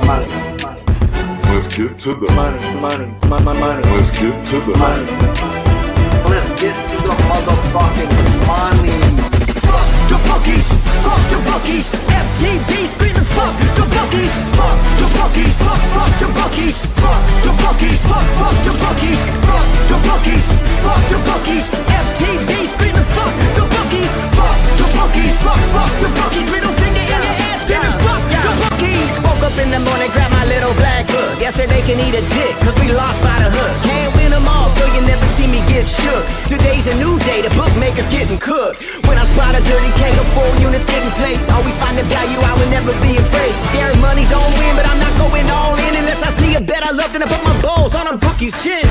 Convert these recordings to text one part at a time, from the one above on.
money. Let's get to the Money. Let's get to the Money. Let's get to the motherfucking money. Fuck the bookies, fuck the bookies. FTV screaming fuck the bookies, fuck the bookies, fuck the bookies, fuck the bookies, fuck the bookies, fuck the bookies, fuck the bookies. FTV screaming fuck the bookies, fuck the bookies, fuck the bookies. Middle finger in your ass, screaming fuck the bookies. Woke up in the morning, grab my little black book. Yesterday can eat a dick, cause we lost by the hook. Can't win them all, so you never see me get shook. Today's a new day, the bookmaker's getting cooked. When I spot a dirty K, the 4 units getting played. Always find the value, I would never be afraid. Scared money don't win, but I'm not going all in unless I see a bet I love, then I put my balls on a bookie's chin.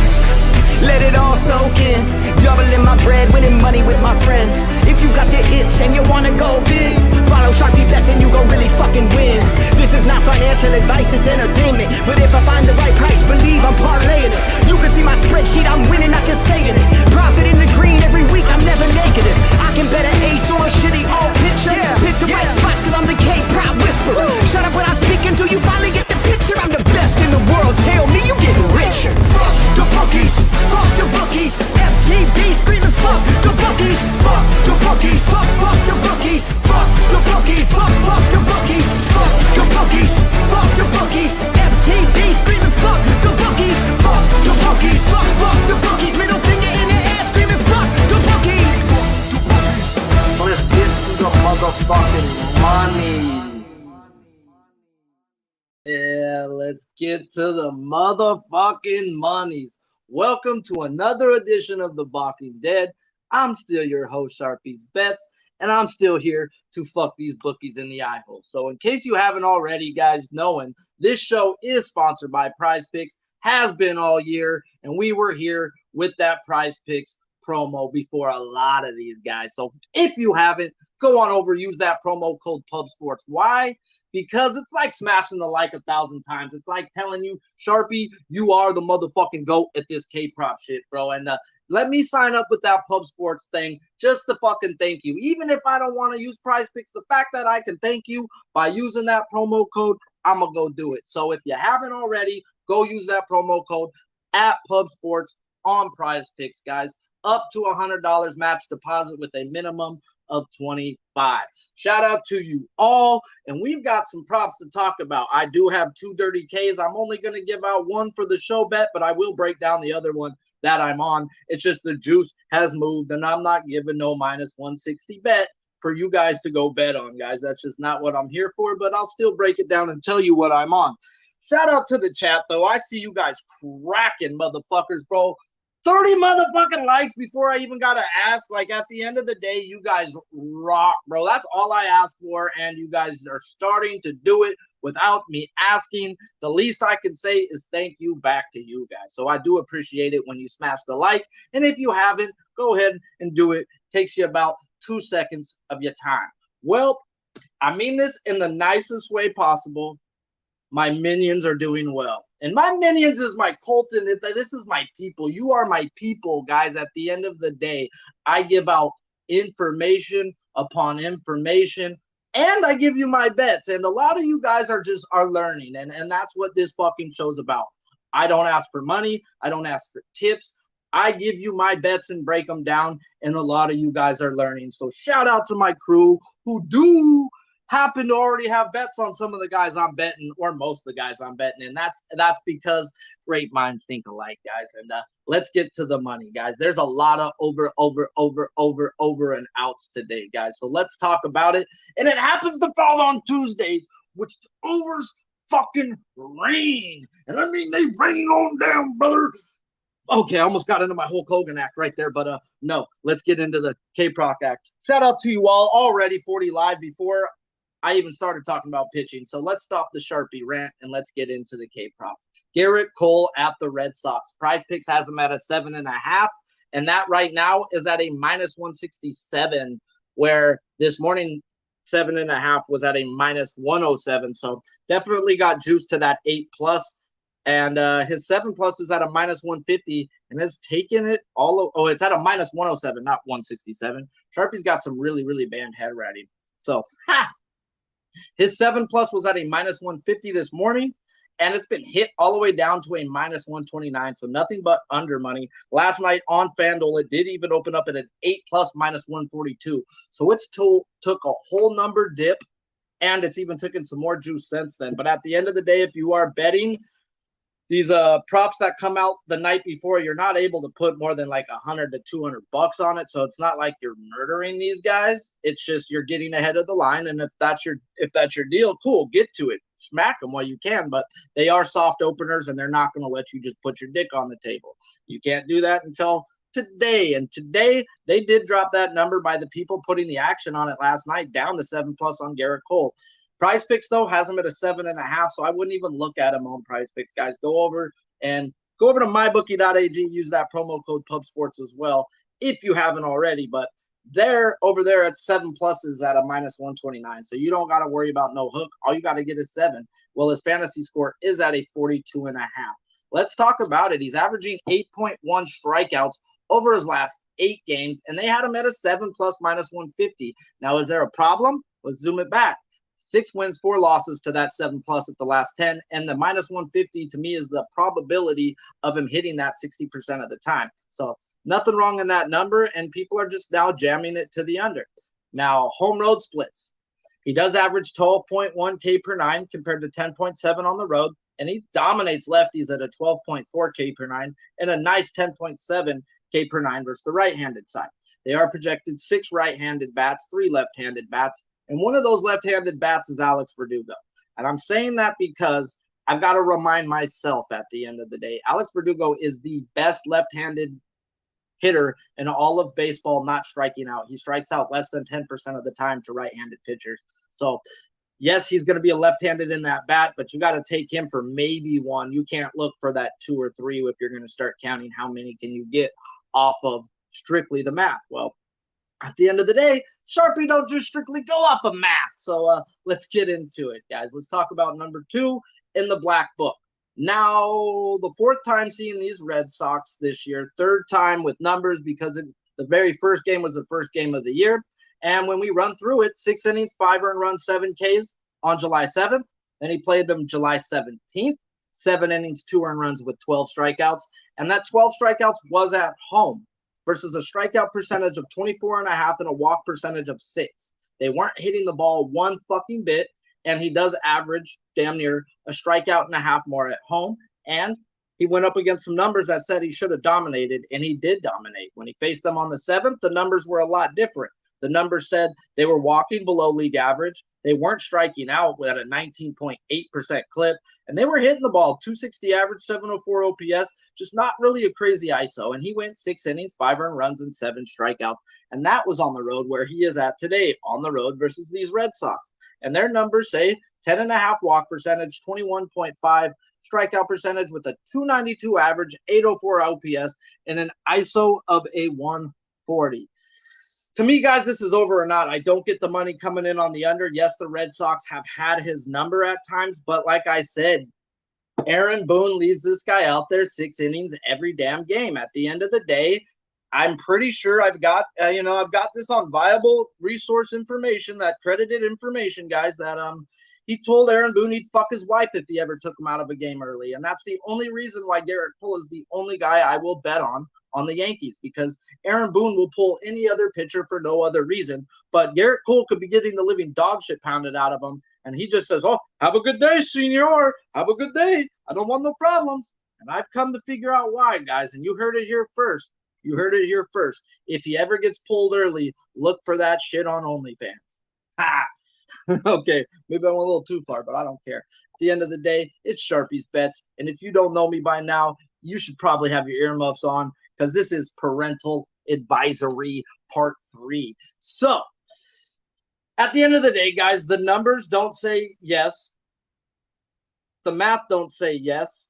Let it all soak in, doubling my bread, winning money with my friends. If you got the itch and you wanna go big, follow Sharpie bets and you gon' really fucking win. This is not financial advice, it's entertainment. But if I find the right price, believe I'm parlaying it. You can see my spreadsheet, I'm winning, not just saying it. Profit in the green every week, I'm never negative. I can bet an ace or a shitty all picture. Pick the right spots cause I'm the K-pop whisperer. Shut up when I speak until you finally get the picture. I'm the best in the world, tell me you getting richer. Fuck the bookies, fuck the bookies. FTV screaming fuck the bookies, fuck the bookies, fuck the bookies, fuck the bookies, fuck the bookies, fuck the bookies, fuck the bookies. FTV screaming fuck the bookies, fuck the bookies, fuck the bookies. Middle finger in the air screaming fuck the bookies. Let's get to the motherfucking monies. Yeah, let's get to the motherfucking monies. Welcome to another edition of The Balking Dead. I'm still your host, Sharpie's Bets, and I'm still here to fuck these bookies in the eye hole. So in case you haven't already, guys, knowing this show is sponsored by Prize Picks, has been all year, and we were here with that Prize Picks promo before a lot of these guys. So if you haven't, go on over, use that promo code PubSports. Why? Because it's like smashing the like 1,000 times. It's like telling you, Sharpie, you are the motherfucking GOAT at this K-prop shit, bro. And let me sign up with that PubSports thing just to fucking thank you. Even if I don't want to use Prize Picks, the fact that I can thank you by using that promo code, I'm going to go do it. So if you haven't already, go use that promo code at PubSports on Prize Picks, guys. Up to $100 match deposit with a minimum of 25. Shout out to you all, and we've got some props to talk about. I do have 2 dirty Ks. I'm only going to give out one for the show bet, but I will break down the other one that I'm on. It's just the juice has moved, and I'm not giving no minus 160 bet for you guys to go bet on, guys. That's just not what I'm here for, but I'll still break it down and tell you what I'm on. Shout out to the chat, though. I see you guys cracking, motherfuckers, bro. 30 motherfucking likes before I even got to ask. Like, at the end of the day, you guys rock, bro. That's all I ask for, and you guys are starting to do it without me asking. The least I can say is thank you back to you guys. So I do appreciate it when you smash the like, and if you haven't, go ahead and do it. Takes you about 2 seconds of your time. Well, I mean this in the nicest way possible. My minions are doing well. And my minions is my Colton. This is my people. You are my people, guys. At the end of the day, I give out information upon information, and I give you my bets. And a lot of you guys are learning, and that's what this fucking show's about. I don't ask for money. I don't ask for tips. I give you my bets and break them down, and a lot of you guys are learning. So shout out to my crew who do happen to already have bets on some of the guys I'm betting, or most of the guys I'm betting, and that's because great minds think alike, guys. And let's get to the money, guys. There's a lot of over and outs today, guys. So let's talk about it. And it happens to fall on Tuesdays, which the overs fucking rain. And I mean, they rain on down, brother. Okay, I almost got into my Hulk Hogan act right there, but no, let's get into the K-Proc act. Shout out to you all already, 40 live before I even started talking about pitching. So let's stop the Sharpie rant and let's get into the K-props. Garrett Cole at the Red Sox. Prize Picks has him at a 7.5, and that right now is at a minus 167, where this morning 7.5 was at a minus 107. So definitely got juice to that 8+. And his 7+ is at a minus 150 and has taken it all. Oh, it's at a minus 107, not 167. Sharpie's got some really, really bad head writing. So, his 7+ was at a minus 150 this morning. and it's been hit all the way down to a minus 129, so nothing but under money. Last night on FanDuel, it did even open up at an 8 plus minus 142. So it's took a whole number dip, and it's even taken some more juice since then. But at the end of the day, if you are betting, these props that come out the night before, you're not able to put more than like 100 to 200 bucks on it. So it's not like you're murdering these guys. It's just you're getting ahead of the line, and if that's your deal, cool, get to it, smack them while you can. But they are soft openers, and they're not going to let you just put your dick on the table. You can't do that until today. And today they did drop that number by the people putting the action on it last night down to 7 plus on Garrett Cole. Prize Picks, though, has him at a 7.5, so I wouldn't even look at him on Prize Picks, guys. Go over to mybookie.ag, use that promo code PubSports as well if you haven't already. But they're over there at 7 pluses at a minus 129, so you don't got to worry about no hook. All you got to get is 7. Well, his fantasy score is at a 42.5. Let's talk about it. He's averaging 8.1 strikeouts over his last 8 games, and they had him at a 7 plus minus 150. Now, is there a problem? Let's zoom it back. 6 wins, 4 losses to that 7 plus at the last 10. And the minus 150 to me is the probability of him hitting that 60% of the time. So nothing wrong in that number. And people are just now jamming it to the under. Now, home road splits. He does average 12.1 K per 9 compared to 10.7 on the road. And he dominates lefties at a 12.4 K per 9 and a nice 10.7 K per 9 versus the right-handed side. They are projected 6 right-handed bats, 3 left-handed bats. And one of those left-handed bats is Alex Verdugo. And I'm saying that because I've got to remind myself at the end of the day, Alex Verdugo is the best left-handed hitter in all of baseball not striking out. He strikes out less than 10% of the time to right-handed pitchers. So, yes, he's going to be a left-handed in that bat, but you got to take him for maybe 1. You can't look for that 2 or 3 if you're going to start counting how many can you get off of strictly the math. Well, at the end of the day, Sharpie don't just strictly go off of math. So let's get into it, guys. Let's talk about number 2 in the black book. Now, the 4th time seeing these Red Sox this year, 3rd time with numbers because the very first game was the first game of the year. And when we run through it, 6 innings, 5 earned runs, 7 Ks on July 7th. Then he played them July 17th, 7 innings, 2 earned runs with 12 strikeouts. And that 12 strikeouts was at home versus a strikeout percentage of 24.5 and a walk percentage of 6. They weren't hitting the ball one fucking bit, and he does average damn near a strikeout and a half more at home. And he went up against some numbers that said he should have dominated, and he did dominate. When he faced them on the 7th, the numbers were a lot different. The numbers said they were walking below league average. They weren't striking out at a 19.8% clip, and they were hitting the ball 260 average, 704 OPS, just not really a crazy ISO. And he went 6 innings, 5 earned runs, and 7 strikeouts. And that was on the road where he is at today, on the road versus these Red Sox. And their numbers say 10.5 walk percentage, 21.5 strikeout percentage with a 292 average, 804 OPS, and an ISO of a 140. To me, guys, this is over or not. I don't get the money coming in on the under. Yes, the Red Sox have had his number at times, but like I said, Aaron Boone leaves this guy out there 6 innings every damn game. At the end of the day, I'm pretty sure I've got this on viable resource information, that credited information, guys, that he told Aaron Boone he'd fuck his wife if he ever took him out of a game early. And that's the only reason why Garrett Cole is the only guy I will bet on the Yankees, because Aaron Boone will pull any other pitcher for no other reason. But Garrett Cole could be getting the living dog shit pounded out of him, and he just says, "Oh, have a good day, senor. Have a good day. I don't want no problems." And I've come to figure out why, guys, and you heard it here first. You heard it here first. If he ever gets pulled early, look for that shit on OnlyFans. Ha! Okay, maybe I went a little too far, but I don't care. At the end of the day, it's Sharpie's Bets. And if you don't know me by now, you should probably have your earmuffs on, because this is parental advisory part 3. So, at the end of the day, guys, the numbers don't say yes. The math don't say yes.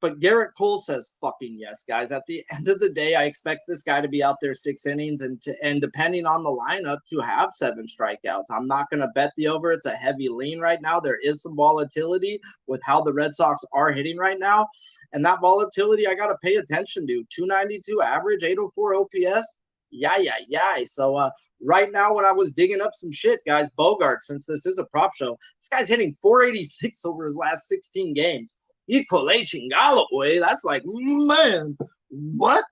But Garrett Cole says fucking yes, guys. At the end of the day, I expect this guy to be out there 6 innings and depending on the lineup, to have 7 strikeouts. I'm not going to bet the over. It's a heavy lean right now. There is some volatility with how the Red Sox are hitting right now. And that volatility I got to pay attention to. 292 average, 804 OPS. Yeah. So right now, when I was digging up some shit, guys, Bogart, since this is a prop show, this guy's hitting 486 over his last 16 games. Equal H in Galloway. That's like, man, what?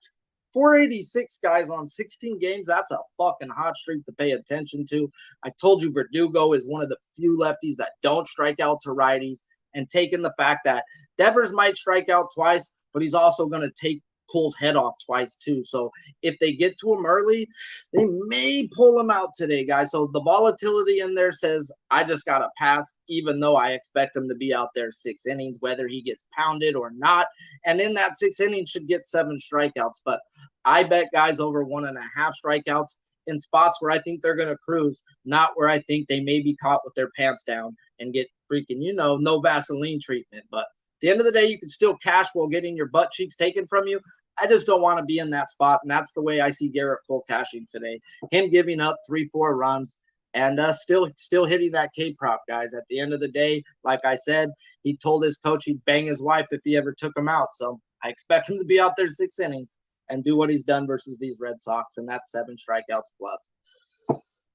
486 guys on 16 games. That's a fucking hot streak to pay attention to. I told you Verdugo is one of the few lefties that don't strike out to righties, and taking the fact that Devers might strike out twice, but he's also going to take Cole's head off twice too. So if they get to him early, they may pull him out today, guys. So the volatility in there says I just got to pass, even though I expect him to be out there 6 innings, whether he gets pounded or not. And in that 6 innings should get 7 strikeouts. But I bet guys over 1.5 strikeouts in spots where I think they're going to cruise, not where I think they may be caught with their pants down and get freaking, no Vaseline treatment. But at the end of the day, you can still cash while getting your butt cheeks taken from you. I just don't want to be in that spot, and that's the way I see Garrett Cole cashing today. Him giving up 3-4 runs and still hitting that K prop, guys. At the end of the day, like I said, he told his coach he'd bang his wife if he ever took him out. So I expect him to be out there 6 innings and do what he's done versus these Red Sox, and that's 7 strikeouts plus.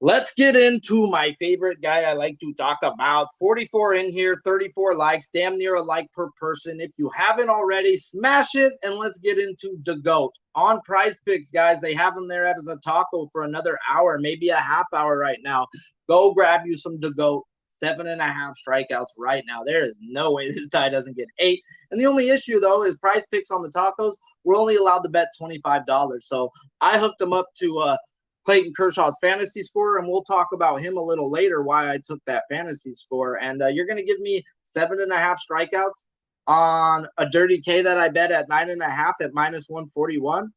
Let's get into my favorite guy I like to talk about. 44 in here, 34 likes, damn near a like per person. If you haven't already, smash it, and let's get into the GOAT. On Prize Picks, guys, they have him there as a taco for another hour, maybe a half hour right now. Go grab you some the GOAT. 7.5 strikeouts right now. There is no way this guy doesn't get 8. And the only issue, though, is Prize Picks on the tacos. We're only allowed to bet $25. So I hooked him up to Clayton Kershaw's fantasy score, and we'll talk about him a little later, why I took that fantasy score. And you're going to give me 7.5 strikeouts on a Dirty K that I bet at 9.5 at minus 141.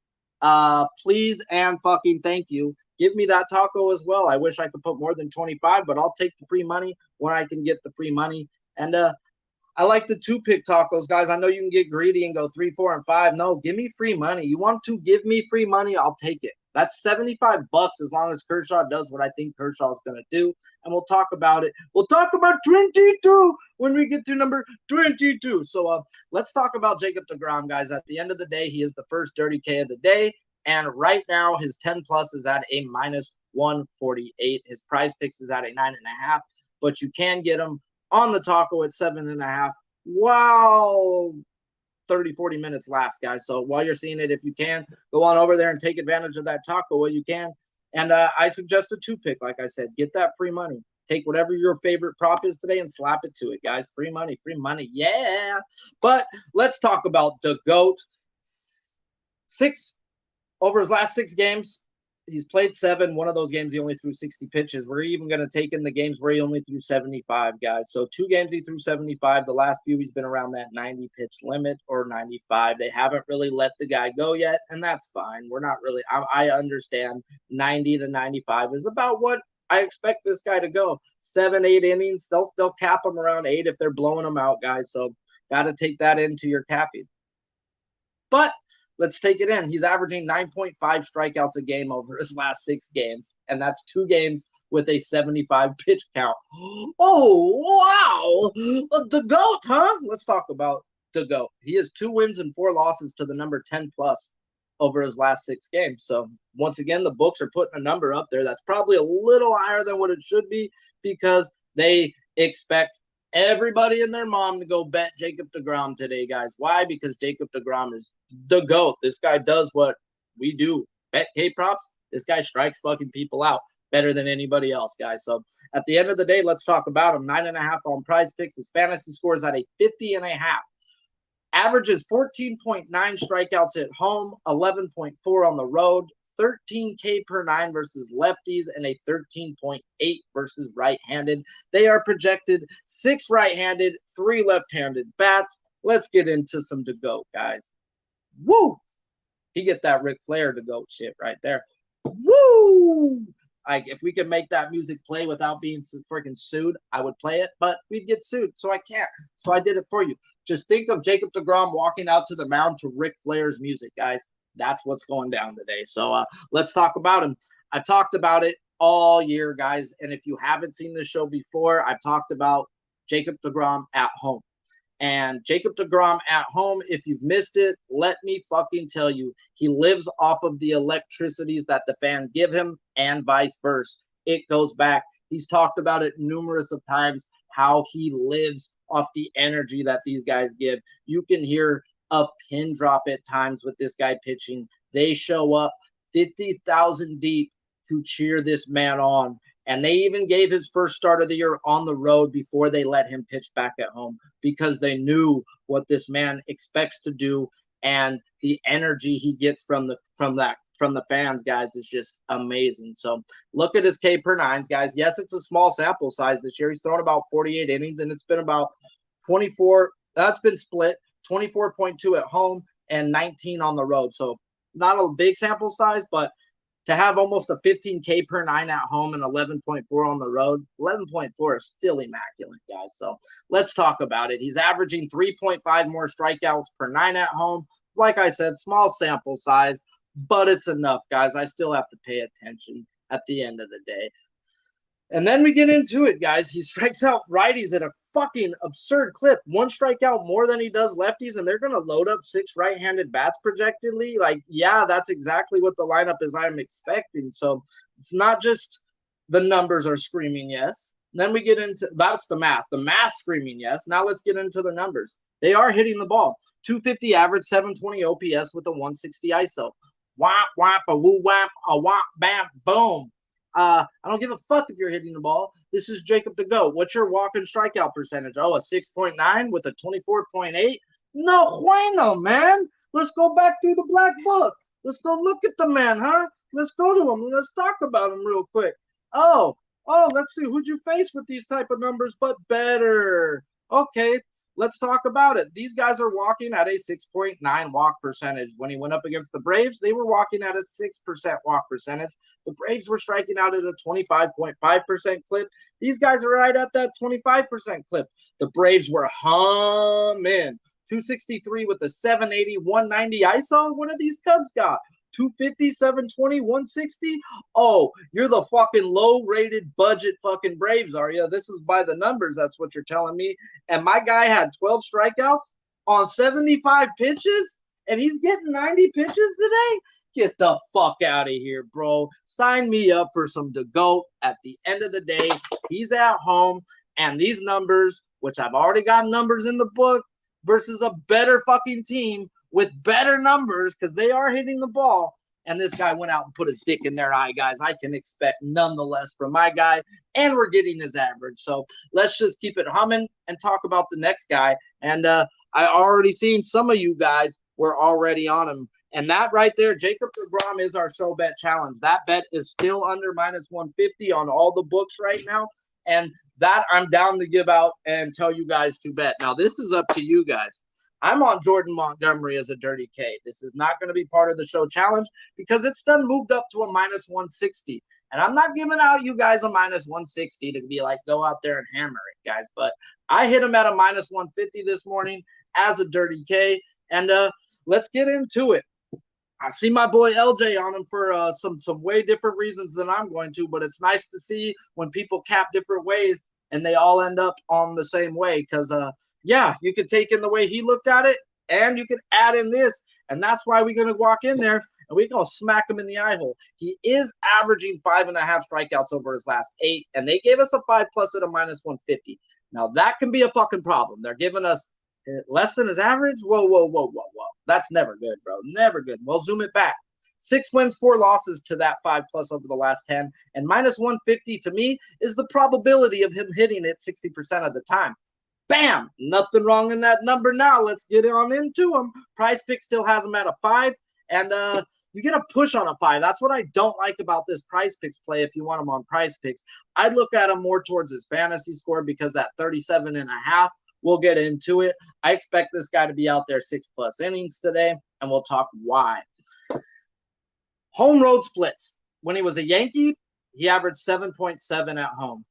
Please and fucking thank you. Give me that taco as well. I wish I could put more than 25, but I'll take the free money when I can get the free money. And I like the 2-pick tacos, guys. I know you can get greedy and go 3, 4, and 5. No, give me free money. You want to give me free money, I'll take it. That's $75 as long as Kershaw does what I think Kershaw is going to do. And we'll talk about it. We'll talk about 22 when we get to number 22. So let's talk about Jacob deGrom, guys. At the end of the day, he is the first Dirty K of the day. And right now, his 10 plus is at a minus 148. His Prize Picks is at a 9.5. But you can get him on the taco at 7.5. Wow. 30, 40 minutes last, guys. So while you're seeing it, if you can, go on over there and take advantage of that taco while you can. And I suggest a 2-pick, like I said. Get that free money. Take whatever your favorite prop is today and slap it to it, guys. Free money, yeah. But let's talk about the GOAT. Over his last 6 games, he's played 7. One of those games, he only threw 60 pitches. We're even going to take in the games where he only threw 75, guys. So 2 games he threw 75. The last few, he's been around that 90-pitch limit or 95. They haven't really let the guy go yet, and that's fine. We're not really – I understand 90 to 95 is about what I expect this guy to go. 7, 8 innings. They'll cap him around 8 if they're blowing him out, guys. So got to take that into your capping. But – let's take it in. He's averaging 9.5 strikeouts a game over his last 6 games, and that's 2 games with a 75 pitch count. Oh, wow. The GOAT, huh? Let's talk about the GOAT. He has 2 wins and 4 losses to the number 10 plus over his last 6 games. So once again, the books are putting a number up there that's probably a little higher than what it should be because they expect everybody and their mom to go bet Jacob deGrom today, guys. Why? Because Jacob deGrom is the GOAT. This guy does what we do. Bet K-props. This guy strikes fucking people out better than anybody else, guys. So at the end of the day, let's talk about him. 9.5 on Prize Picks. His fantasy score is at a 50.5. Averages 14.9 strikeouts at home, 11.4 on the road, 13K per 9 versus lefties, and a 13.8 versus right-handed. They are projected 6 right-handed, 3 left-handed bats. Let's get into some to-go, guys. Woo! He get that Ric Flair to-go shit right there. Woo! Like, if we could make that music play without being freaking sued, I would play it, but we'd get sued, so I can't. So I did it for you. Just think of Jacob deGrom walking out to the mound to Ric Flair's music, guys. That's what's going down today. So let's talk about him. I've talked about it all year, guys. And if you haven't seen this show before, I've talked about Jacob deGrom at home. And Jacob deGrom at home, if you've missed it, let me fucking tell you, he lives off of the electricities that the fans give him and vice versa. It goes back. He's talked about it numerous of times, how he lives off the energy that these guys give. You can hear a pin drop at times with this guy pitching. They show up 50,000 deep to cheer this man on. And they even gave his first start of the year on the road before they let him pitch back at home, because they knew what this man expects to do, and the energy he gets from the fans, guys, is just amazing. So look at his K per nines, guys. Yes, it's a small sample size this year. He's thrown about 48 innings, and it's been about 24. That's been split 24.2 at home and 19 on the road. So not a big sample size, but to have almost a 15 K per nine at home and 11.4 on the road, 11.4 is still immaculate, guys. So let's talk about it. He's averaging 3.5 more strikeouts per nine at home. Like I said, small sample size, but it's enough, guys. I still have to pay attention at the end of the day. And then we get into it, guys. He strikes out righties at a fucking absurd clip. One strikeout more than he does lefties, and they're going to load up 6 right-handed bats projectedly. Like, yeah, that's exactly what the lineup is I'm expecting. So it's not just the numbers are screaming yes. And then we get into – that's the math. The math screaming yes. Now let's get into the numbers. They are hitting the ball. 250 average, 720 OPS with a 160 ISO. Whap, whap, a woo, whap, a whop, bam, boom. I don't give a fuck if you're hitting the ball. This is Jacob the GOAT. What's your walk-in strikeout percentage? Oh, a 6.9 with a 24.8? No bueno, man. Let's go back through the black book. Let's go look at the man, huh? Let's go to him. Let's talk about him real quick. Oh, let's see. Who'd you face with these type of numbers, but better? Okay, let's talk about it. These guys are walking at a 6.9 walk percentage. When he went up against the Braves, they were walking at a 6% walk percentage. The Braves were striking out at a 25.5% clip. These guys are right at that 25% clip. The Braves were humming. 263 with a 780, 190 ISO. What do these Cubs got? 250, 720, 160. Oh, you're the fucking low-rated budget fucking Braves, are you? This is by the numbers. That's what you're telling me. And my guy had 12 strikeouts on 75 pitches, and he's getting 90 pitches today? Get the fuck out of here, bro. Sign me up for some DeGoat. At the end of the day, he's at home, and these numbers, which I've already got numbers in the book, versus a better fucking team with better numbers, because they are hitting the ball, and this guy went out and put his dick in their eye, guys. I can expect nonetheless from my guy, and we're getting his average. So let's just keep it humming and talk about the next guy. And I already seen some of you guys were already on him. And that right there, Jacob deGrom is our show bet challenge. That bet is still under minus 150 on all the books right now. And that I'm down to give out and tell you guys to bet. Now, this is up to you guys. I'm on Jordan Montgomery as a dirty K. This is not going to be part of the show challenge because it's done moved up to a minus 160. And I'm not giving out you guys a minus 160 to be like, go out there and hammer it, guys. But I hit him at a minus 150 this morning as a dirty K. And let's get into it. I see my boy LJ on him for some way different reasons than I'm going to, but it's nice to see when people cap different ways and they all end up on the same way because yeah, you could take in the way he looked at it, and you could add in this, and that's why we're going to walk in there, and we're going to smack him in the eye hole. He is averaging 5.5 strikeouts over his last 8, and they gave us a 5+ at a minus 150. Now, that can be a fucking problem. They're giving us less than his average? Whoa. That's never good, bro. Never good. We'll zoom it back. 6 wins, 4 losses to that 5+ over the last 10, and minus 150 to me is the probability of him hitting it 60% of the time. Bam! Nothing wrong in that number now. Let's get on into him. Price Pick still has him at a 5, and you get a push on a 5. That's what I don't like about this Price Picks play if you want him on Price Picks. I'd look at him more towards his fantasy score because that 37.5, we'll get into it. I expect this guy to be out there 6+ innings today, and we'll talk why. Home road splits. When he was a Yankee, he averaged 7.7 at home.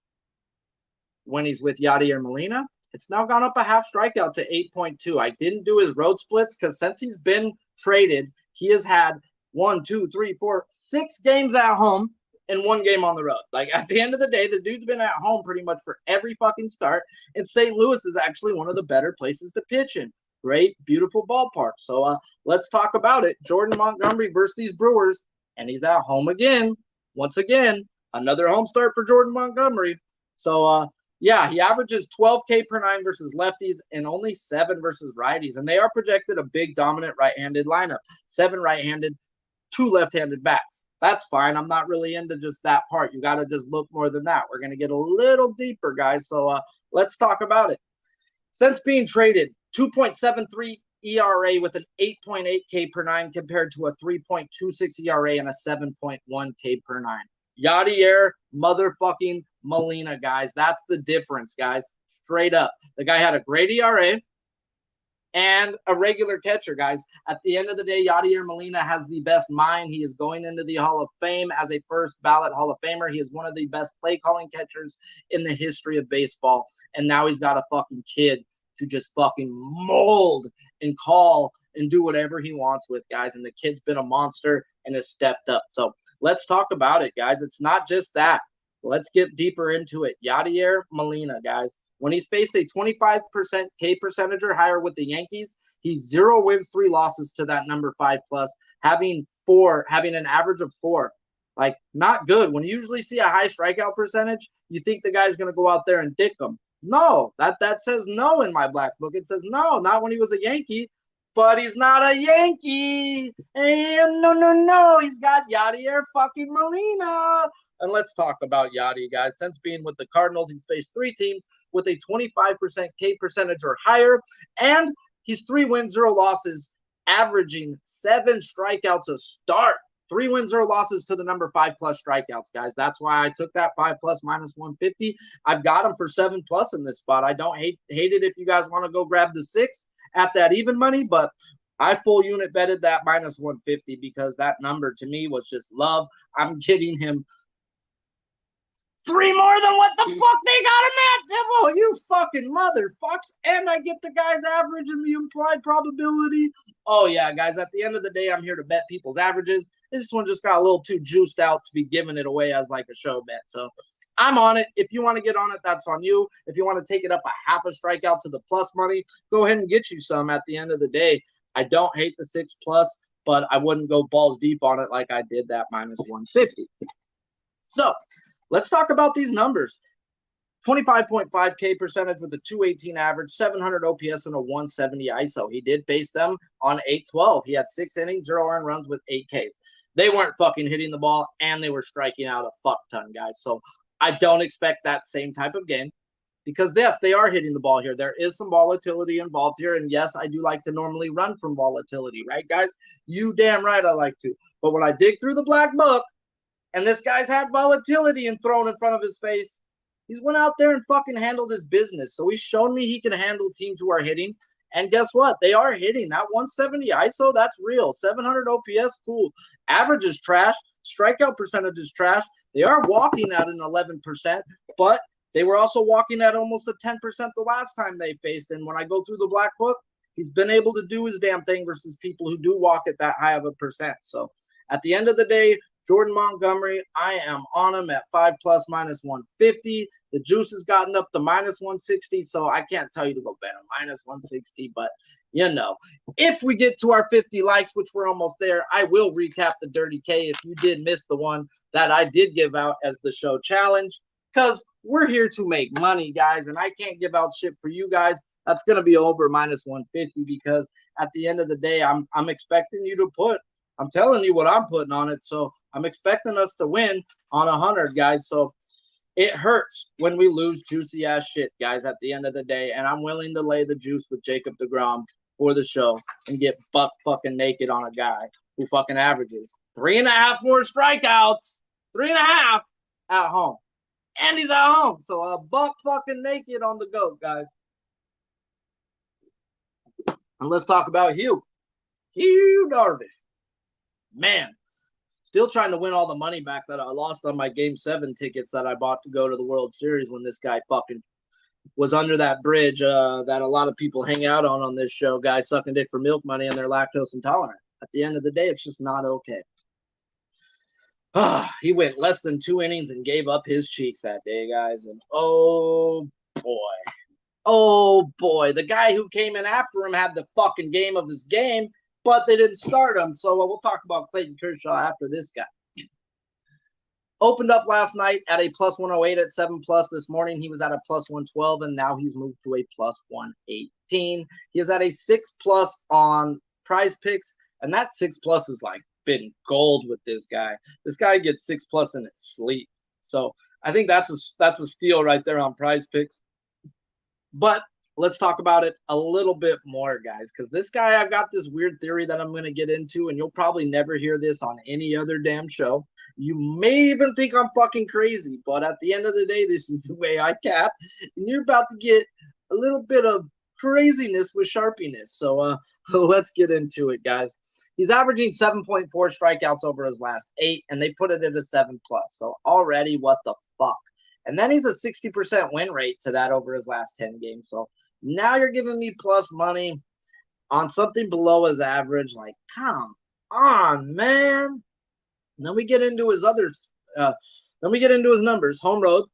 When he's with Yadier Molina, it's now gone up a half strikeout to 8.2. I didn't do his road splits because since he's been traded, he has had 6 games at home and 1 game on the road. Like, at the end of the day, the dude's been at home pretty much for every fucking start, and St. Louis is actually one of the better places to pitch in. Great, beautiful ballpark. So let's talk about it. Jordan Montgomery versus these Brewers, and he's at home again. Once again, another home start for Jordan Montgomery. So Yeah, he averages 12K per nine versus lefties and only 7 versus righties. And they are projected a big dominant right-handed lineup. 7 right-handed, 2 left-handed bats. That's fine. I'm not really into just that part. You got to just look more than that. We're going to get a little deeper, guys. So let's talk about it. Since being traded, 2.73 ERA with an 8.8K per nine compared to a 3.26 ERA and a 7.1K per nine. Yadier motherfucking Molina, guys. That's the difference, guys. Straight up. The guy had a great ERA and a regular catcher, guys. At the end of the day, Yadier Molina has the best mind. He is going into the Hall of Fame as a first ballot Hall of Famer. He is one of the best play calling catchers in the history of baseball. And now he's got a fucking kid to just fucking mold and call and do whatever he wants with, guys. And the kid's been a monster and has stepped up. So let's talk about it, guys. It's not just that. Let's get deeper into it. Yadier Molina, guys. When he's faced a 25% K percentage or higher with the Yankees, he's 0 wins, 3 losses to that number 5 plus, having an average of 4. Like, not good. When you usually see a high strikeout percentage, you think the guy's going to go out there and dick them. No, that says no in my black book. It says no, not when he was a Yankee. But he's not a Yankee. And no. He's got Yadier fucking Molina. And let's talk about Yadi, guys. Since being with the Cardinals, he's faced 3 teams with a 25% K percentage or higher. And he's 3 wins, 0 losses, averaging 7 strikeouts a start. 3 wins, 0 losses to the number 5 plus strikeouts, guys. That's why I took that 5 plus minus 150. I've got him for 7 plus in this spot. I don't hate it if you guys want to go grab the 6 at that even money, but I full unit betted that minus 150 because that number to me was just love. I'm getting him 3 more than what the fuck they got him at, Devil. You fucking motherfucks. And I get the guy's average and the implied probability. Oh, yeah, guys, at the end of the day, I'm here to bet people's averages. This one just got a little too juiced out to be giving it away as like a show bet. So I'm on it. If you want to get on it, that's on you. If you want to take it up a half a strikeout to the plus money, go ahead and get you some at the end of the day. I don't hate the 6 plus, but I wouldn't go balls deep on it like I did that minus 150. So let's talk about these numbers. 25.5K percentage with a 218 average, 700 OPS, and a 170 ISO. He did face them on 8-12. He had 6 innings, 0 earned runs with 8 Ks. They weren't fucking hitting the ball, and they were striking out a fuck ton, guys. So I don't expect that same type of game because, yes, they are hitting the ball here. There is some volatility involved here, and, yes, I do like to normally run from volatility, right, guys? You damn right I like to. But when I dig through the black book, and this guy's had volatility and thrown in front of his face, he's went out there and fucking handled his business. So he's shown me he can handle teams who are hitting. And guess what? They are hitting. That 170 ISO, that's real. 700 OPS, cool. Average is trash. Strikeout percentage is trash. They are walking at an 11%, but they were also walking at almost a 10% the last time they faced. And when I go through the black book, he's been able to do his damn thing versus people who do walk at that high of a percent. So at the end of the day, Jordan Montgomery, I am on him at 5 plus minus 150. The juice has gotten up to minus 160, so I can't tell you to go bet him minus 160. But, you know, if we get to our 50 likes, which we're almost there, I will recap the Dirty K if you did miss the one that I did give out as the show challenge. Because we're here to make money, guys, and I can't give out shit for you guys. That's going to be over minus 150 because at the end of the day, I'm expecting you to put. I'm telling you what I'm putting on it, so I'm expecting us to win on 100, guys. So it hurts when we lose juicy ass shit, guys, at the end of the day. And I'm willing to lay the juice with Jacob deGrom for the show and get buck fucking naked on a guy who fucking averages 3.5 more strikeouts, 3.5 at home. And he's at home. So buck fucking naked on the goat, guys. And let's talk about Hugh Darvish. Man, still trying to win all the money back that I lost on my Game 7 tickets that I bought to go to the World Series when this guy fucking was under that bridge that a lot of people hang out on this show, guys sucking dick for milk money and they're lactose intolerant. At the end of the day, it's just not okay. He went less than 2 innings and gave up his cheeks that day, guys. And oh, boy. The guy who came in after him had the fucking game of his game, but they didn't start him. So we'll talk about Clayton Kershaw after this guy. Opened up last night at a plus 108 at 7 plus. This morning he was at a plus 112, and now he's moved to a plus 118. He is at a 6 plus on Prize Picks, and that 6 plus is like been gold with this guy. This guy gets 6 plus in his sleep. So I think that's a steal right there on Prize Picks. But let's talk about it a little bit more, guys, because this guy, I've got this weird theory that I'm going to get into, and you'll probably never hear this on any other damn show. You may even think I'm fucking crazy, but at the end of the day, this is the way I cap, and you're about to get a little bit of craziness with sharpiness. So let's get into it, guys. He's averaging 7.4 strikeouts over his last 8, and they put it at a 7 plus. So already, what the fuck? And then he's a 60% win rate to that over his last 10 games. So now you're giving me plus money on something below his average. Like, come on, man. And then we get into his others. Then we get into his numbers. Home road,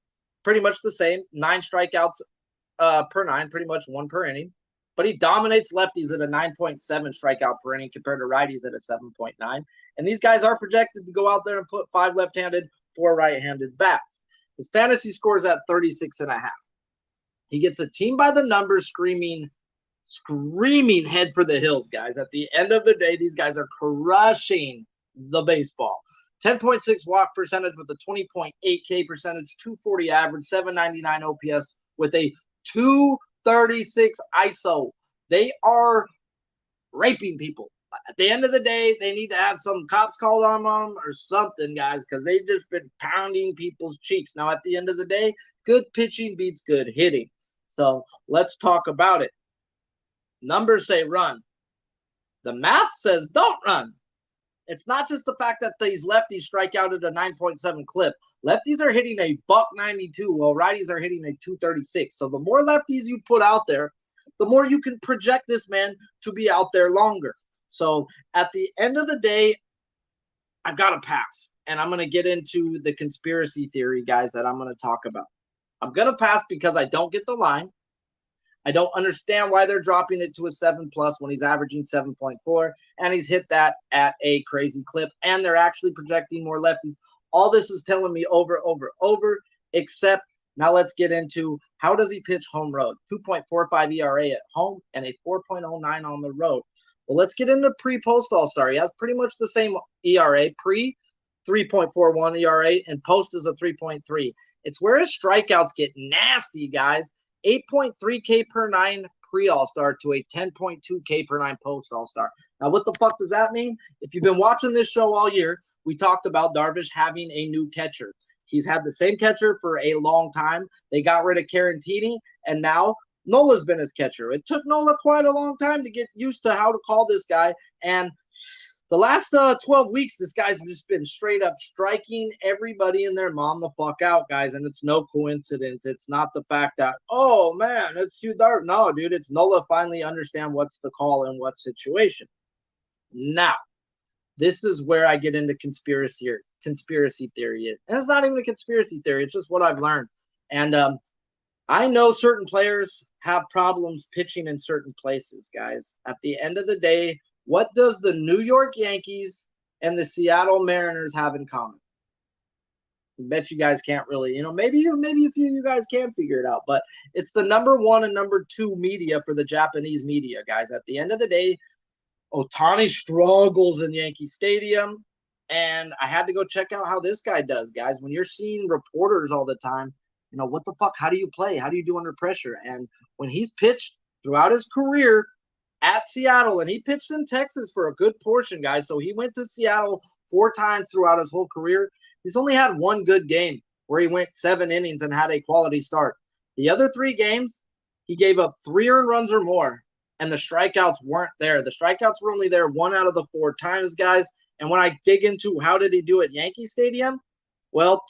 pretty much the same. 9 strikeouts per 9, pretty much 1 per inning. But he dominates lefties at a 9.7 strikeout per inning compared to righties at a 7.9. And these guys are projected to go out there and put 5 left-handed, 4 right-handed bats. His fantasy scores at 36.5. He gets a team by the numbers screaming head for the hills, guys. At the end of the day, these guys are crushing the baseball. 10.6 walk percentage with a 20.8 K percentage, 240 average, 799 OPS with a 236 ISO. They are raping people. At the end of the day, they need to have some cops called on them or something, guys, because they've just been pounding people's cheeks. Now, at the end of the day, good pitching beats good hitting. So let's talk about it. Numbers say run. The math says don't run. It's not just the fact that these lefties strike out at a 9.7 clip. Lefties are hitting a $192, while righties are hitting a 236. So the more lefties you put out there, the more you can project this man to be out there longer. So at the end of the day, I've got to pass. And I'm going to get into the conspiracy theory, guys, that I'm going to talk about. I'm going to pass because I don't get the line. I don't understand why they're dropping it to a 7 plus when he's averaging 7.4, and he's hit that at a crazy clip, and they're actually projecting more lefties. All this is telling me over, except now let's get into how does he pitch home road? 2.45 ERA at home and a 4.09 on the road. Well, let's get into pre-post All-Star. He has pretty much the same ERA, pre 3.41 ERA, and post is a 3.3. It's where his strikeouts get nasty, guys. 8.3 K per 9 pre-All-Star to a 10.2 K per 9 post-All-Star. Now, what the fuck does that mean? If you've been watching this show all year, we talked about Darvish having a new catcher. He's had the same catcher for a long time. They got rid of Carantini, and now Nola's been his catcher. It took Nola quite a long time to get used to how to call this guy, and the last 12 weeks, this guy's just been straight up striking everybody and their mom the fuck out, guys, and it's no coincidence. It's not the fact that, oh, man, it's you, Darvish. No, dude, it's Nola finally understand what's the call in what situation. Now, this is where I get into conspiracy theory. And it's not even a conspiracy theory. It's just what I've learned. And I know certain players have problems pitching in certain places, guys. At the end of the day, what does the New York Yankees and the Seattle Mariners have in common? I bet you guys can't really, maybe a few of you guys can figure it out, but it's the number 1 and number 2 media for the Japanese media, guys. At the end of the day, Ohtani struggles in Yankee Stadium, and I had to go check out how this guy does, guys. When you're seeing reporters all the time, what the fuck? How do you play? How do you do under pressure? And when he's pitched throughout his career at Seattle, and he pitched in Texas for a good portion, guys. So he went to Seattle 4 times throughout his whole career. He's only had 1 good game where he went 7 innings and had a quality start. The other 3 games, he gave up 3 earned runs or more, and the strikeouts weren't there. The strikeouts were only there 1 out of the 4 times, guys. And when I dig into how did he do at Yankee Stadium, well,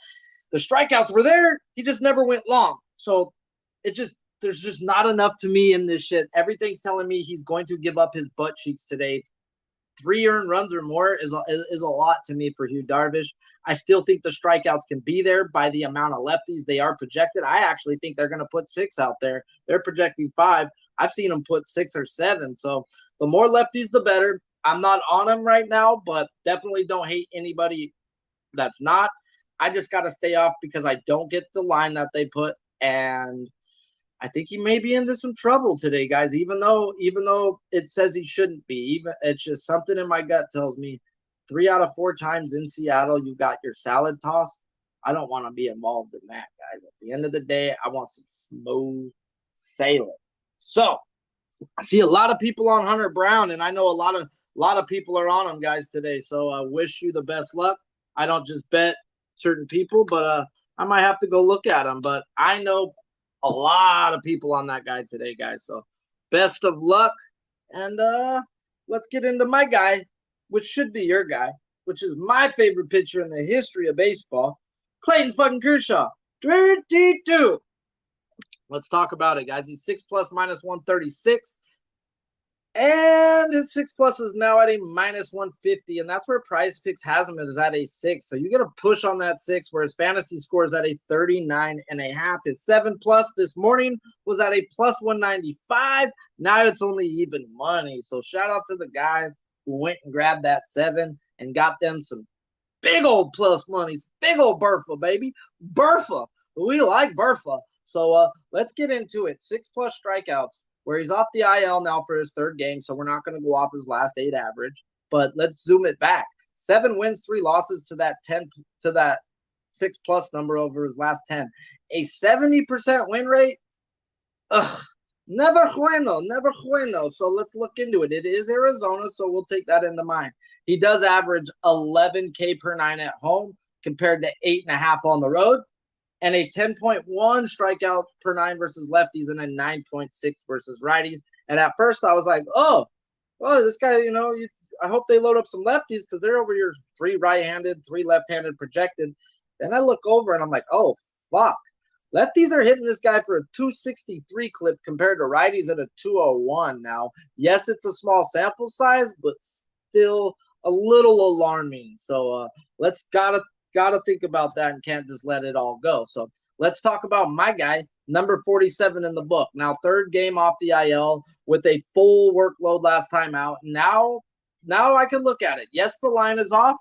the strikeouts were there. He just never went long. So there's just not enough to me in this shit. Everything's telling me he's going to give up his butt cheeks today. 3 earned runs or more is a lot to me for Hugh Darvish. I still think the strikeouts can be there by the amount of lefties they are projected. I actually think they're going to put 6 out there. They're projecting 5. I've seen them put 6 or 7. So the more lefties, the better. I'm not on them right now, but definitely don't hate anybody that's not. I just got to stay off because I don't get the line that they put, and I think he may be into some trouble today, guys. Even though it says he shouldn't be, even it's just something in my gut tells me 3 out of 4 times in Seattle you got your salad tossed. I don't want to be involved in that, guys. At the end of the day, I want some smooth sailing. So I see a lot of people on Hunter Brown, and I know a lot of people are on him, guys, today. So I wish you the best luck. I don't just bet certain people, but I might have to go look at him. But I know a lot of people on that guy today, guys. So best of luck, and let's get into my guy, which should be your guy, which is my favorite pitcher in the history of baseball, Clayton fucking Kershaw, 22. Let's talk about it, guys. He's 6 plus minus 136. And his 6 plus is now at a minus 150, and that's where Prize Picks has him, is at a 6. So you get a push on that 6, where his fantasy score is at a 39.5. His 7 plus this morning was at a plus 195. Now it's only even money. So shout out to the guys who went and grabbed that 7 and got them some big old plus monies. Big old Bertha, baby. Bertha. We like Bertha. So let's get into it. 6 plus strikeouts, where he's off the IL now for his 3rd game, so we're not going to go off his last 8 average. But let's zoom it back. 7 wins, 3 losses to that 6 plus number over his last 10. A 70% win rate. Ugh. Never bueno. So let's look into it. It is Arizona, so we'll take that into mind. He does average 11K per 9 at home compared to 8.5 on the road, and a 10.1 strikeout per 9 versus lefties and a 9.6 versus righties. And at first I was like, oh, this guy, I hope they load up some lefties because they're over here 3 right-handed, 3 left-handed projected. Then I look over and I'm like, oh, fuck. Lefties are hitting this guy for a 263 clip compared to righties at a 201 now. Yes, it's a small sample size, but still a little alarming. So let's gotta think about that and can't just let it all go. So let's talk about my guy, number 47 in the book. Now, 3rd game off the IL with a full workload last time out. Now I can look at it. Yes, the line is off,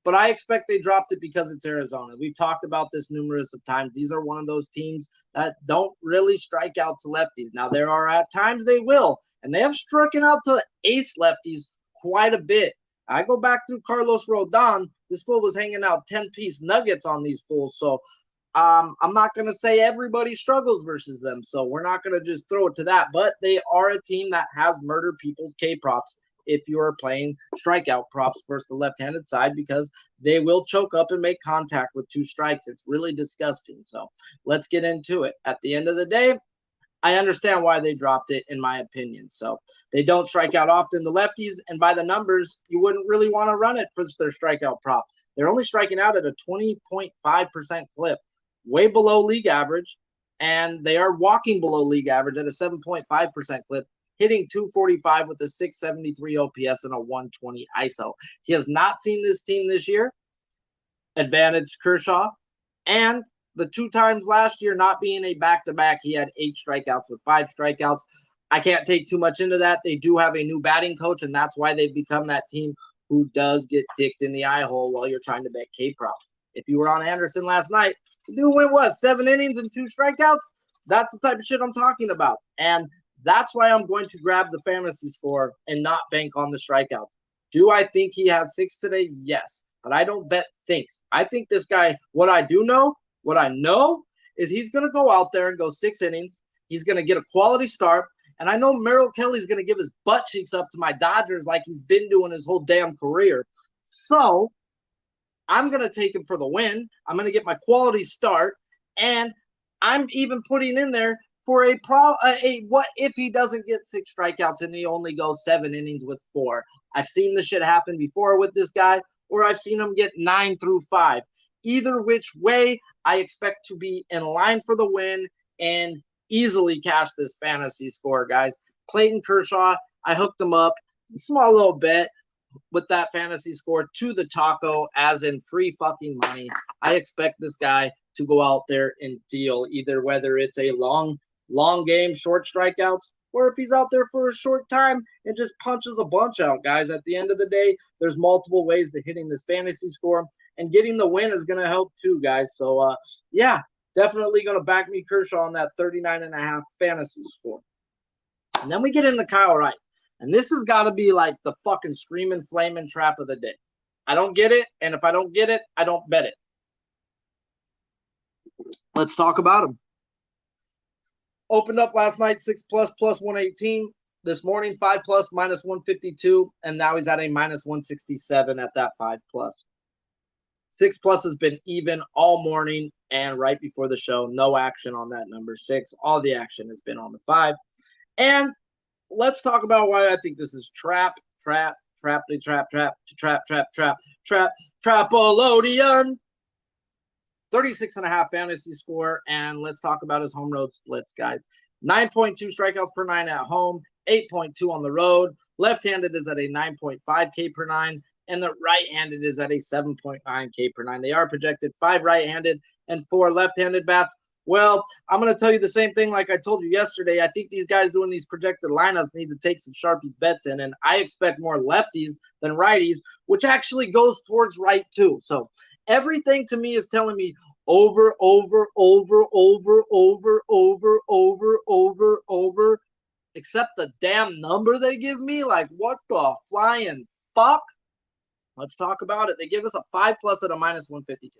but I expect they dropped it because it's Arizona. We've talked about this numerous of times. These are one of those teams that don't really strike out to lefties. Now, there are at times they will, and they have struck out to ace lefties quite a bit. I go back through Carlos Rodon. This fool was hanging out 10-piece nuggets on these fools. So I'm not going to say everybody struggles versus them. So we're not going to just throw it to that. But they are a team that has murdered people's K-props if you are playing strikeout props versus the left-handed side, because they will choke up and make contact with 2 strikes. It's really disgusting. So let's get into it. At the end of the day, I understand why they dropped it, in my opinion. So they don't strike out often, the lefties, and by the numbers, you wouldn't really want to run it for their strikeout prop. They're only striking out at a 20.5% clip, way below league average, and they are walking below league average at a 7.5% clip, hitting 245 with a 673 OPS and a 120 ISO. He has not seen this team this year. Advantage Kershaw, and the 2 times last year not being a back-to-back, he had 8 strikeouts with 5 strikeouts. I can't take too much into that. They do have a new batting coach, and that's why they've become that team who does get dicked in the eye hole while you're trying to bet K-props. If you were on Anderson last night, the dude went, 7 innings and 2 strikeouts? That's the type of shit I'm talking about. And that's why I'm going to grab the fantasy score and not bank on the strikeouts. Do I think he has 6 today? Yes. But I don't bet thinks. I think this guy, what I know is he's going to go out there and go 6 innings. He's going to get a quality start. And I know Merrill Kelly's going to give his butt cheeks up to my Dodgers like he's been doing his whole damn career. So I'm going to take him for the win. I'm going to get my quality start. And I'm even putting in there for what if he doesn't get 6 strikeouts and he only goes 7 innings with 4. I've seen this shit happen before with this guy, or I've seen him get 9 through 5. Either which way, I expect to be in line for the win and easily cash this fantasy score, guys. Clayton Kershaw, I hooked him up a small little bit with that fantasy score to the taco, as in free fucking money. I expect this guy to go out there and deal, either whether it's a long game, short strikeouts, or if he's out there for a short time and just punches a bunch out, guys. At the end of the day, there's multiple ways to hitting this fantasy score, and getting the win is going to help too, guys. So, yeah, definitely going to back me Kershaw on that 39.5 fantasy score. And then we get into Kyle Wright. And this has got to be like the fucking screaming, flaming trap of the day. I don't get it. And if I don't get it, I don't bet it. Let's talk about him. Opened up last night 6+ plus 118. This morning 5+ minus 152. And now he's at a minus 167 at that 5+. 6+ has been even all morning and right before the show. No action on that number 6. All the action has been on the 5. And let's talk about why I think this is Trapolodian. 36.5 fantasy score. And let's talk about his home road splits, guys. 9.2 strikeouts per 9 at home, 8.2 on the road. Left-handed is at a 9.5 K per 9, and the right-handed is at a 7.9 K per 9. They are projected 5 right-handed and 4 left-handed bats. Well, I'm going to tell you the same thing like I told you yesterday. I think these guys doing these projected lineups need to take some Sharpies bets in, and I expect more lefties than righties, which actually goes towards right too. So everything to me is telling me over, except the damn number they give me. Like, what the flying fuck? Let's talk about it. They give us a 5+ at a minus 152.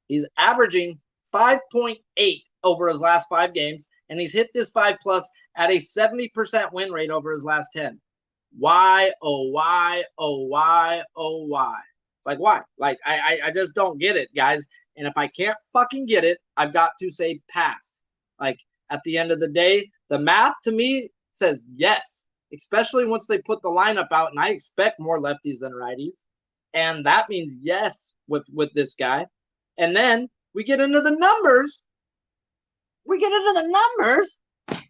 He's averaging 5.8 over his last 5 games, and he's hit this 5+ at a 70% win rate over his last 10. Why, oh, why, oh, why, oh, why? Like, why? Like, I just don't get it, guys. And if I can't fucking get it, I've got to say pass. Like, at the end of the day, the math to me says yes, especially once they put the lineup out, and I expect more lefties than righties. And that means yes with this guy. And then we get into the numbers.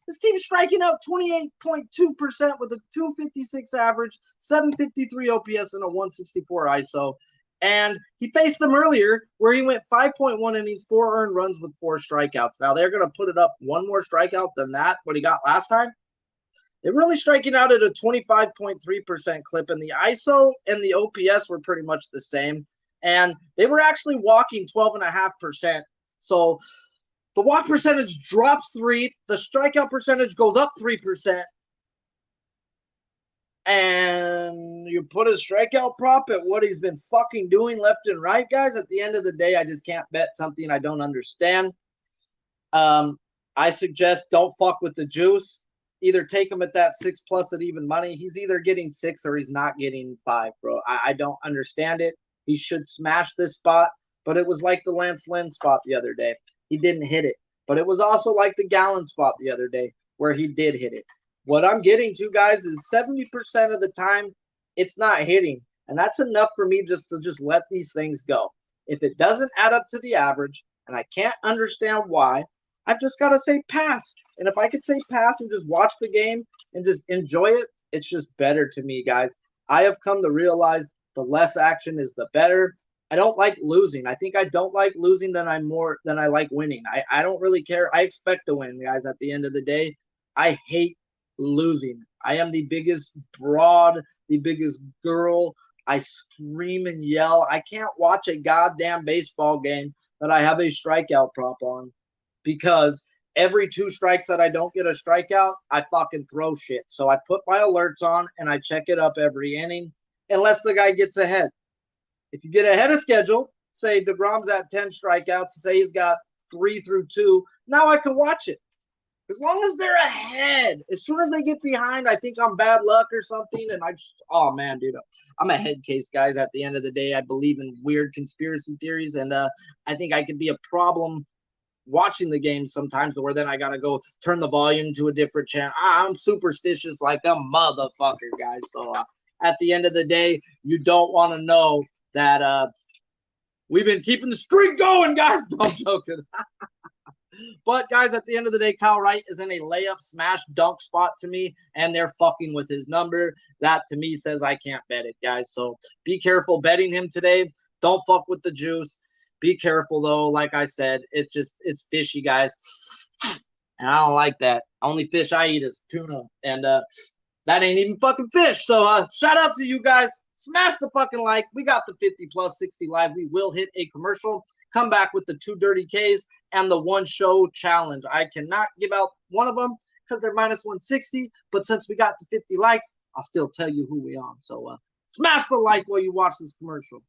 This team's striking out 28.2% with a 256 average, 753 OPS, and a 164 ISO. And he faced them earlier where he went 5.1 innings, 4 earned runs with 4 strikeouts. Now they're going to put it up one more strikeout than that, what he got last time. They're really striking out at a 25.3% clip, and the ISO and the OPS were pretty much the same. And they were actually walking 12.5%. So the walk percentage drops 3. The strikeout percentage goes up 3%. And you put a strikeout prop at what he's been fucking doing left and right, guys. At the end of the day, I just can't bet something I don't understand. I suggest don't fuck with the juice. Either take him at that 6+ at even money. He's either getting 6 or he's not getting 5, bro. I don't understand it. He should smash this spot, but it was like the Lance Lynn spot the other day. He didn't hit it. But it was also like the Gallen spot the other day where he did hit it. What I'm getting to, guys, is 70% of the time it's not hitting. And that's enough for me just to let these things go. If it doesn't add up to the average, and I can't understand why, I've just got to say pass. And if I could say pass and just watch the game and just enjoy it, it's just better to me, guys. I have come to realize the less action is the better. I don't like losing. I think I don't like losing than I like winning. I don't really care. I expect to win, guys, at the end of the day. I hate losing. I am the biggest broad, the biggest girl. I scream and yell. I can't watch a goddamn baseball game that I have a strikeout prop on, because every 2 strikes that I don't get a strikeout, I fucking throw shit. So I put my alerts on and I check it up every inning unless the guy gets ahead. If you get ahead of schedule, say DeGrom's at 10 strikeouts, say he's got 3 through 2, now I can watch it. As long as they're ahead. As soon as they get behind, I think I'm bad luck or something. And oh man, dude, I'm a head case, guys. At the end of the day, I believe in weird conspiracy theories. And I think I could be a problem watching the game sometimes, where then I got to go turn the volume to a different channel. I'm superstitious like a motherfucker, guys. So at the end of the day, you don't want to know that we've been keeping the streak going, guys. No, I'm joking. But, guys, at the end of the day, Kyle Wright is in a layup, smash, dunk spot to me, and they're fucking with his number. That, to me, says I can't bet it, guys. So be careful betting him today. Don't fuck with the juice. Be careful, though. Like I said, it's fishy, guys. And I don't like that. Only fish I eat is tuna. And that ain't even fucking fish. So shout out to you guys. Smash the fucking like. We got the 50 plus 60 live. We will hit a commercial, come back with the 2 dirty Ks and the 1 show challenge. I cannot give out one of them because they're minus 160, but since we got the 50 likes, I'll still tell you who we on. So smash the like while you watch this commercial.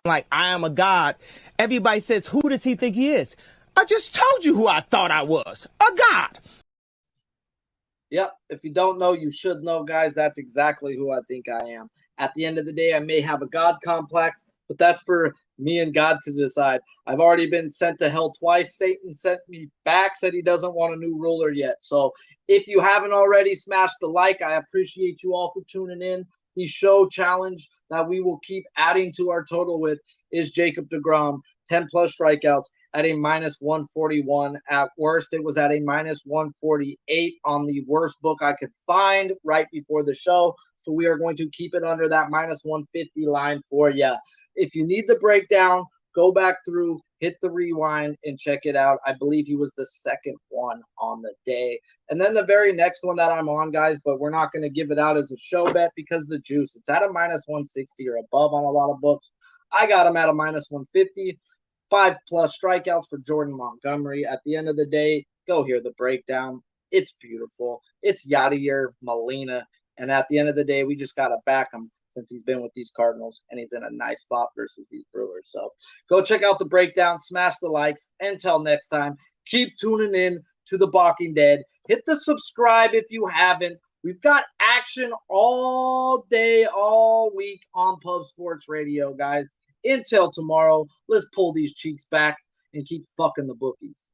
Like, I am a god. Everybody says, who does he think he is? I just told you who I thought I was. A god. Yep. If you don't know, you should know, guys. That's exactly who I think I am. At the end of the day, I may have a god complex, but that's for me and God to decide. I've already been sent to hell twice. Satan sent me back, said he doesn't want a new ruler yet. So if you haven't already, smash the like. I appreciate you all for tuning in. The show challenge that we will keep adding to our total with is Jacob deGrom, 10 plus strikeouts at a minus 141. At worst, it was at a minus 148 on the worst book I could find right before the show. So we are going to keep it under that minus 150 line for you. If you need the breakdown, go back through, hit the rewind, and check it out. I believe he was the second one on the day. And then the very next one that I'm on, guys, but we're not going to give it out as a show bet because the juice, it's at a minus 160 or above on a lot of books. I got him at a minus 150. 5 plus strikeouts for Jordan Montgomery. At the end of the day, go hear the breakdown. It's beautiful. It's Yadier Molina. And at the end of the day, we just got to back him since he's been with these Cardinals and he's in a nice spot versus these Brewers. So go check out the breakdown, smash the likes. Until next time, keep tuning in to the Balking Dead. Hit the subscribe if you haven't. We've got action all day, all week on Pub Sports Radio, guys. Until tomorrow, let's pull these cheeks back and keep fucking the bookies.